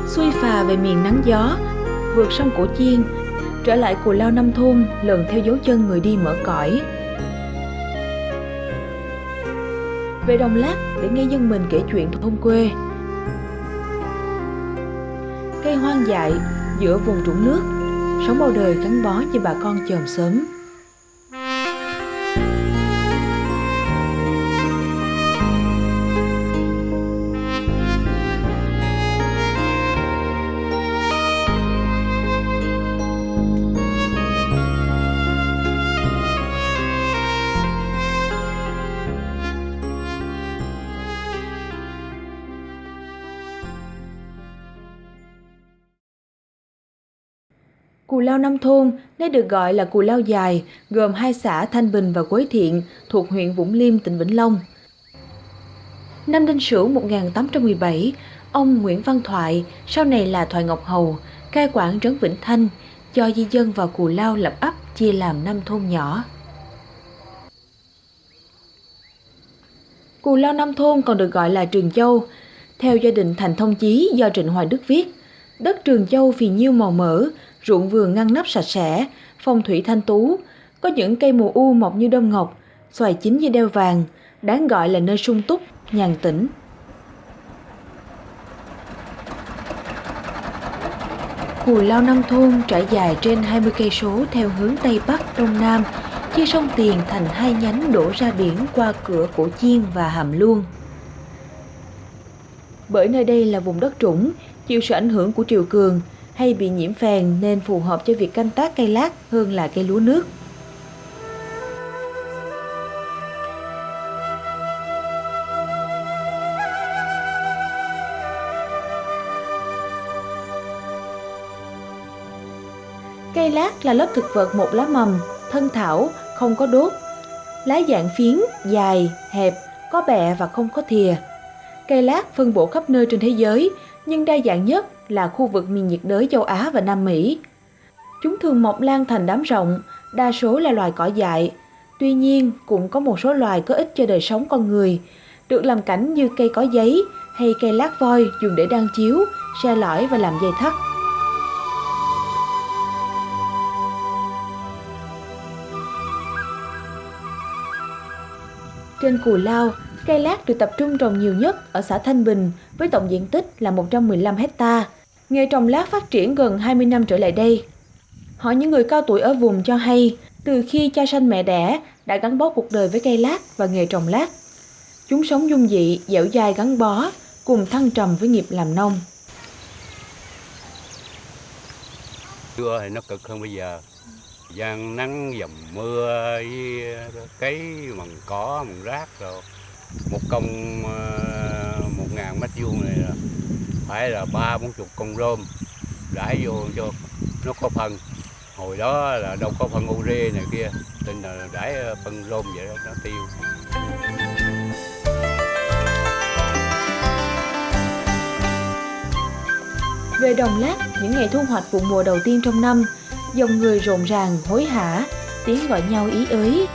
Xuôi phà về miền nắng gió, vượt sông Cổ Chiên, trở lại Cù Lao Năm Thôn, lần theo dấu chân người đi mở cõi. Về Đồng Lát để nghe dân mình kể chuyện thôn quê. Cây hoang dại giữa vùng trũng nước, sống bao đời gắn bó với bà con chòm xóm. Cù Lao Năm Thôn, nay được gọi là Cù Lao Dài, gồm hai xã Thanh Bình và Quế Thiện, thuộc huyện Vũng Liêm, tỉnh Vĩnh Long. Năm Đinh Sửu 1817, ông Nguyễn Văn Thoại, sau này là Thoại Ngọc Hầu, cai quản trấn Vĩnh Thanh, cho di dân vào Cù Lao lập ấp, chia làm 5 thôn nhỏ. Cù Lao Năm Thôn còn được gọi là Trường Châu, theo gia đình Thành Thông Chí do Trịnh Hoài Đức viết. Đất Trường Châu phì nhiêu màu mỡ, ruộng vườn ngăn nắp sạch sẽ, phong thủy thanh tú, có những cây mùa u mọc như đơm ngọc, xoài chín như đeo vàng, đáng gọi là nơi sung túc, nhàn tĩnh. Cù Lao Năm Thôn trải dài trên 20 cây số theo hướng Tây Bắc Đông Nam, chia sông Tiền thành hai nhánh đổ ra biển qua cửa Cổ Chiên và Hàm Luông. Bởi nơi đây là vùng đất trũng, chịu sự ảnh hưởng của triều cường hay bị nhiễm phèn nên phù hợp cho việc canh tác cây lát hơn là cây lúa nước. Cây lát là lớp thực vật một lá mầm, thân thảo, không có đốt. Lá dạng phiến, dài, hẹp, có bẹ và không có thìa. Cây lát phân bổ khắp nơi trên thế giới, nhưng đa dạng nhất là khu vực miền nhiệt đới châu Á và Nam Mỹ. Chúng thường mọc lan thành đám rộng, đa số là loài cỏ dại. Tuy nhiên, cũng có một số loài có ích cho đời sống con người, được làm cảnh như cây có giấy hay cây lát voi dùng để đan chiếu, xe lõi và làm dây thắt. Trên Cù Lao, cây lát được tập trung trồng nhiều nhất ở xã Thanh Bình với tổng diện tích là 115 hectare. Nghề trồng lát phát triển gần 20 năm trở lại đây. Họ những người cao tuổi ở vùng cho hay, từ khi cha sanh mẹ đẻ đã gắn bó cuộc đời với cây lát và nghề trồng lát. Chúng sống dung dị, dẻo dai gắn bó, cùng thăng trầm với nghiệp làm nông. Xưa thì nó cực hơn bây giờ. Giăng nắng dầm mưa với cấy mần cỏ, mần rác rồi. Một công 1.000 mét vuông này là phải là 30-40 con rơm rải vô cho nó có phân. Hồi đó là đâu có phân ure này kia, nên là rải phân rơm vậy đó, nó tiêu. Về Đồng Lát, những ngày thu hoạch vụ mùa đầu tiên trong năm, dòng người rộn ràng, hối hả, tiếng gọi nhau ý ới.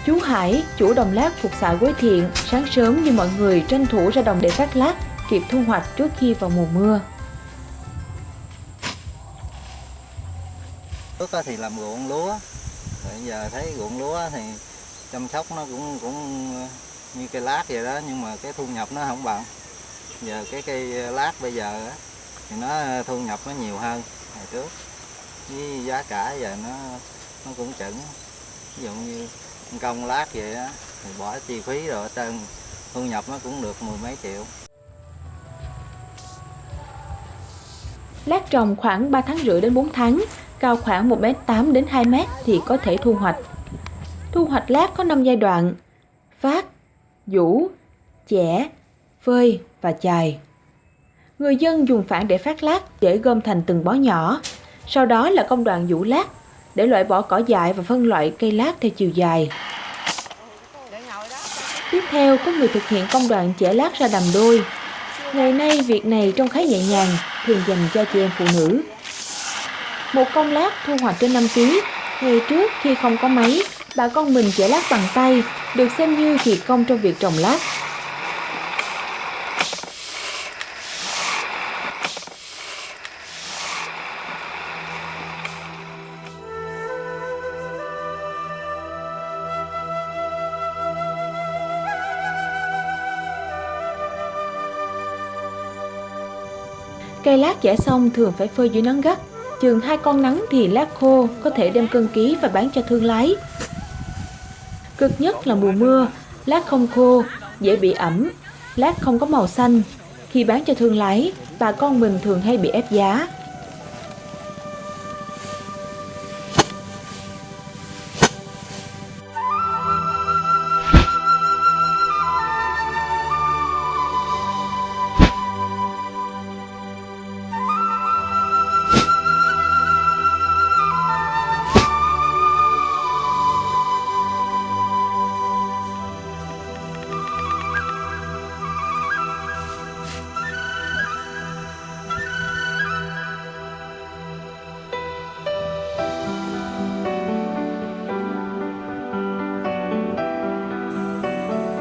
Chú Hải, chủ đồng lát thuộc xã Quế Thiện, sáng sớm như mọi người tranh thủ ra đồng để phát lát, kịp thu hoạch trước khi vào mùa mưa. Trước thì làm ruộng lúa, bây giờ thấy ruộng lúa thì chăm sóc nó cũng như cây lát vậy đó, nhưng mà cái thu nhập nó không bằng. Giờ cái cây lát bây giờ thì nó thu nhập nó nhiều hơn ngày trước, với giá cả giờ nó cũng chững. Ví dụ như công lát vậy á thì bỏ chi phí rồi trên thu nhập nó cũng được 10 mấy triệu. Lát trồng khoảng 3 tháng rưỡi đến 4 tháng, cao khoảng 1m8 đến 2m thì có thể thu hoạch. Thu hoạch lát có 5 giai đoạn: phát, giũ, chẻ, phơi và chài. Người dân dùng phản để phát lát để gom thành từng bó nhỏ. Sau đó là công đoạn giũ lát để loại bỏ cỏ dại và phân loại cây lát theo chiều dài. Tiếp theo, có người thực hiện công đoạn chẻ lát ra đầm đôi. Ngày nay, việc này trông khá nhẹ nhàng, thường dành cho chị em phụ nữ. Một công lát thu hoạch trên 5 kg. Ngày trước, khi không có máy, bà con mình chẻ lát bằng tay, được xem như kỳ công trong việc trồng lát. Cây lát giã xong thường phải phơi dưới nắng gắt, chừng 2 con nắng thì lát khô có thể đem cân ký và bán cho thương lái. Cực nhất là mùa mưa, lát không khô, dễ bị ẩm, lát không có màu xanh. Khi bán cho thương lái, bà con mình thường hay bị ép giá.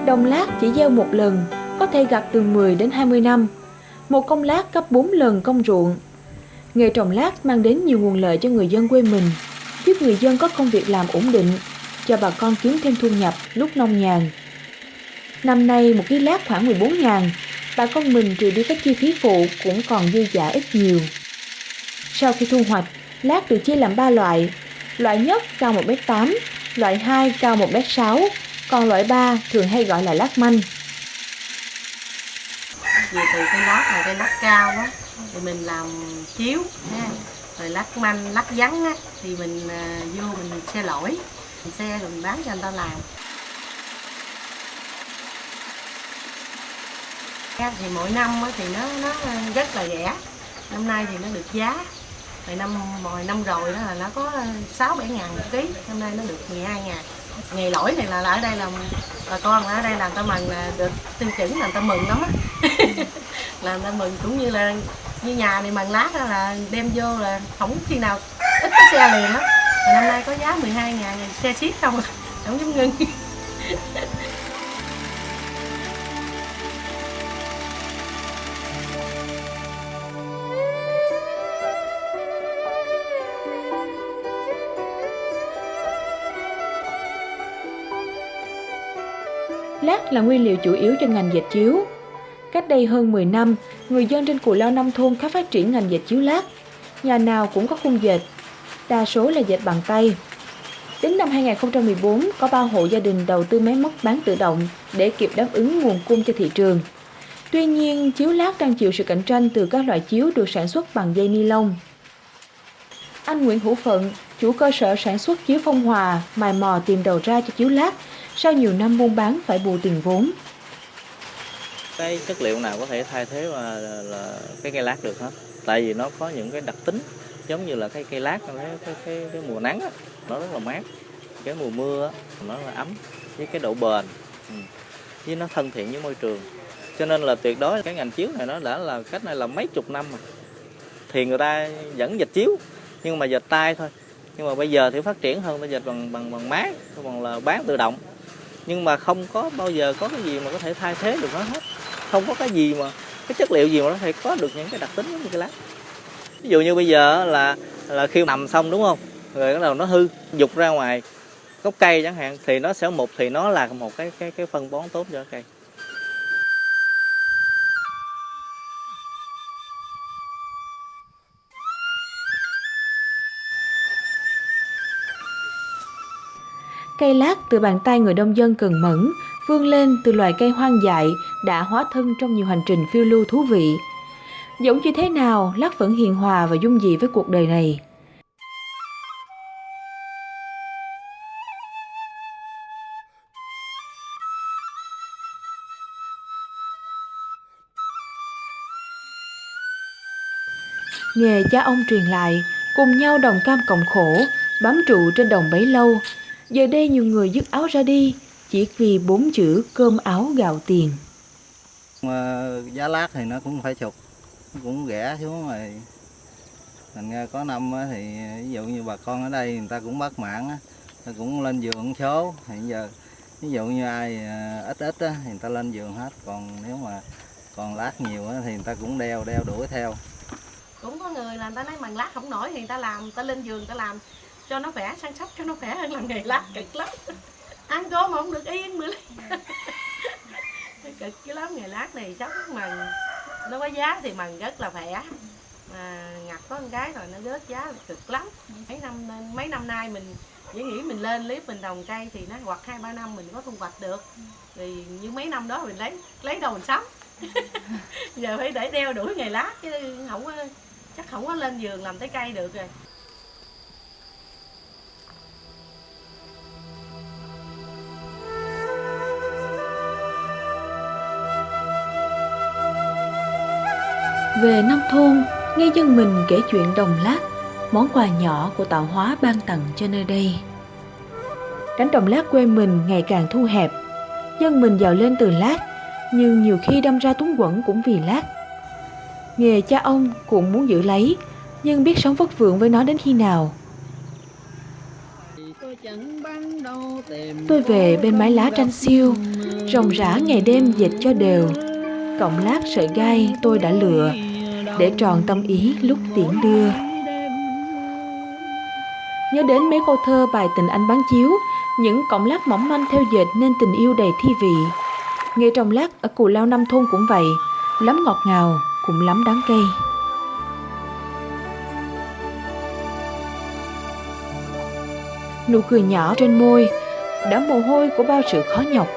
Đồng lát chỉ gieo một lần, có thể gặt từ 10 đến 20 năm. Một công lát gấp 4 lần công ruộng. Nghề trồng lát mang đến nhiều nguồn lợi cho người dân quê mình, giúp người dân có công việc làm ổn định, cho bà con kiếm thêm thu nhập lúc nông nhàn. Năm nay một ký lát khoảng 14.000, bà con mình trừ đi các chi phí phụ cũng còn dư dả ít nhiều. Sau khi thu hoạch, lát được chia làm 3 loại. Loại nhất cao 1m8, loại 2 cao 1m6, còn loại 3 thường hay gọi là lát manh. Vì từ cây lát là cây lát cao đó, thì mình làm chiếu ha. Rồi lát manh, lát vắn á, thì mình vô mình xe lỗi, mình xe rồi mình bán cho người ta làm. Thì mỗi năm thì nó rất là rẻ. Năm nay thì nó được giá. Rồi năm rồi đó là nó có 6-7 ngàn một ký, năm nay nó được 12 ngàn. Nghề lỗi này là ở đây là bà con ở đây là người ta mừng là được tiêu chuẩn, là người ta mừng lắm á. Là người ta mừng cũng như là như nhà này mừng lát là đem vô là không khi nào ít cái xe liền á. Năm nay có giá 12 ngàn xe ship không, không dám ngưng. Lát là nguyên liệu chủ yếu cho ngành dệt chiếu. Cách đây hơn 10 năm, người dân trên Cù Lao nông thôn khá phát triển ngành dệt chiếu lát. Nhà nào cũng có khung dệt, đa số là dệt bằng tay. Đến năm 2014, có 3 hộ gia đình đầu tư máy móc bán tự động để kịp đáp ứng nguồn cung cho thị trường. Tuy nhiên, chiếu lát đang chịu sự cạnh tranh từ các loại chiếu được sản xuất bằng dây ni lông. Anh Nguyễn Hữu Phận, chủ cơ sở sản xuất chiếu Phong Hòa, mày mò tìm đầu ra cho chiếu lát, sau nhiều năm buôn bán phải bù tiền vốn. Cái chất liệu nào có thể thay thế là cái cây lát được hết. Tại vì nó có những cái đặc tính giống như là cái cây lát, cái mùa nắng á, nó rất là mát. Cái mùa mưa á, nó là ấm, với cái độ bền, với nó thân thiện với môi trường. Cho nên là tuyệt đối cái ngành chiếu này nó đã là cách này là mấy chục năm rồi. Thì người ta vẫn dệt chiếu nhưng mà dệt tay thôi. Nhưng mà bây giờ thì phát triển hơn, ta dệt bằng máy, bằng là bán tự động. Nhưng mà không có bao giờ có cái gì mà có thể thay thế được nó hết. Không có cái gì mà cái chất liệu gì mà nó có thể có được những cái đặc tính giống như cái lát. Ví dụ như bây giờ là khi nằm xong đúng không, rồi bắt đầu nó hư, dục ra ngoài gốc cây chẳng hạn, thì nó sẽ thì nó là một cái phân bón tốt cho cây. Cây lát từ bàn tay người nông dân cần mẫn, vươn lên từ loài cây hoang dại đã hóa thân trong nhiều hành trình phiêu lưu thú vị. Dẫu như thế nào, lát vẫn hiền hòa và dung dị với cuộc đời này. Nghề cha ông truyền lại, cùng nhau đồng cam cộng khổ, bám trụ trên đồng bấy lâu. Giờ đây nhiều người dứt áo ra đi, chỉ vì 4 chữ cơm áo gạo tiền. Giá lát thì nó cũng phải chục, nó cũng rẻ xuống rồi. Thành ra có năm thì ví dụ như bà con ở đây người ta cũng bất mãn, ta cũng lên vườn số. Hiện giờ ví dụ như ai ít ít á, thì người ta lên vườn hết, còn nếu mà còn lát nhiều á, thì người ta cũng đeo đuổi theo. Cũng có người là người ta nói bằng lát không nổi thì người ta làm, người ta lên vườn người ta làm cho nó khỏe, săn sóc cho nó khỏe hơn làm nghề lát cực lắm. Ăn cơm mà không được yên nữa. Cực cái lắm, nghề lát này sóc mà nó có giá thì mần rất là khỏe, mà ngặt có một cái rồi nó rớt giá là cực lắm. Mấy năm nay mình chỉ nghĩ mình lên clip mình trồng cây thì nó hoặc 2-3 năm mình có thu hoạch được, thì như mấy năm đó mình lấy đâu mình sống. Giờ phải để đeo đuổi nghề lát chứ chắc không có lên vườn làm trái cây được rồi. Về nông thôn, nghe dân mình kể chuyện đồng lát, món quà nhỏ của tạo hóa ban tặng cho nơi đây. Cánh đồng lát quê mình ngày càng thu hẹp, dân mình giàu lên từ lát, nhưng nhiều khi đâm ra túng quẫn cũng vì lát. Nghề cha ông cũng muốn giữ lấy, nhưng biết sống vất vưởng với nó đến khi nào. Tôi về bên mái lá tranh xiêu, ròng rã ngày đêm dệt cho đều. Cọng lát sợi gai tôi đã lựa, để tròn tâm ý lúc tiễn đưa. Nhớ đến mấy câu thơ bài tình anh bán chiếu, những cọng lát mỏng manh theo dệt nên tình yêu đầy thi vị. Nghề trồng lát ở Cù Lao Năm thôn cũng vậy, lắm ngọt ngào, cũng lắm đắng cay. Nụ cười nhỏ trên môi đã mồ hôi của bao sự khó nhọc.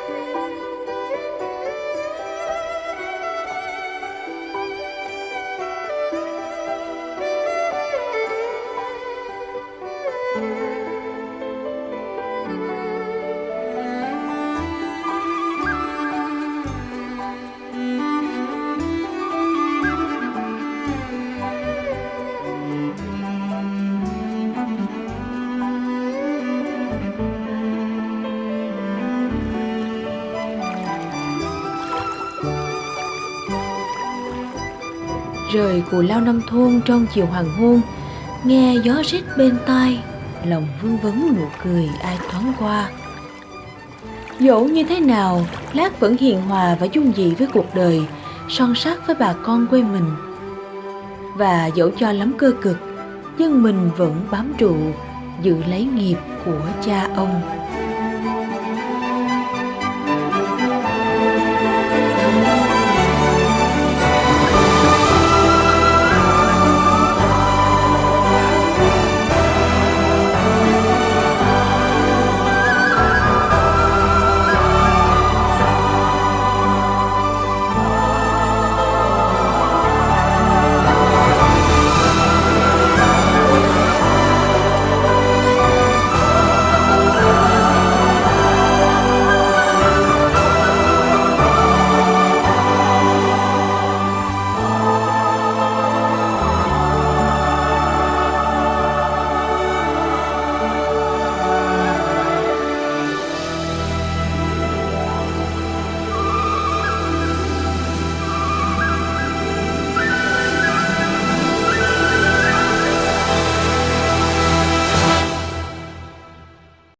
Rời Cù Lao Năm thôn trong chiều hoàng hôn, nghe gió rít bên tai, lòng vương vấn nụ cười ai thoáng qua. Dẫu như thế nào, Lát vẫn hiền hòa và dung dị với cuộc đời, son sắt với bà con quê mình. Và dẫu cho lắm cơ cực, dân mình vẫn bám trụ, giữ lấy nghiệp của cha ông.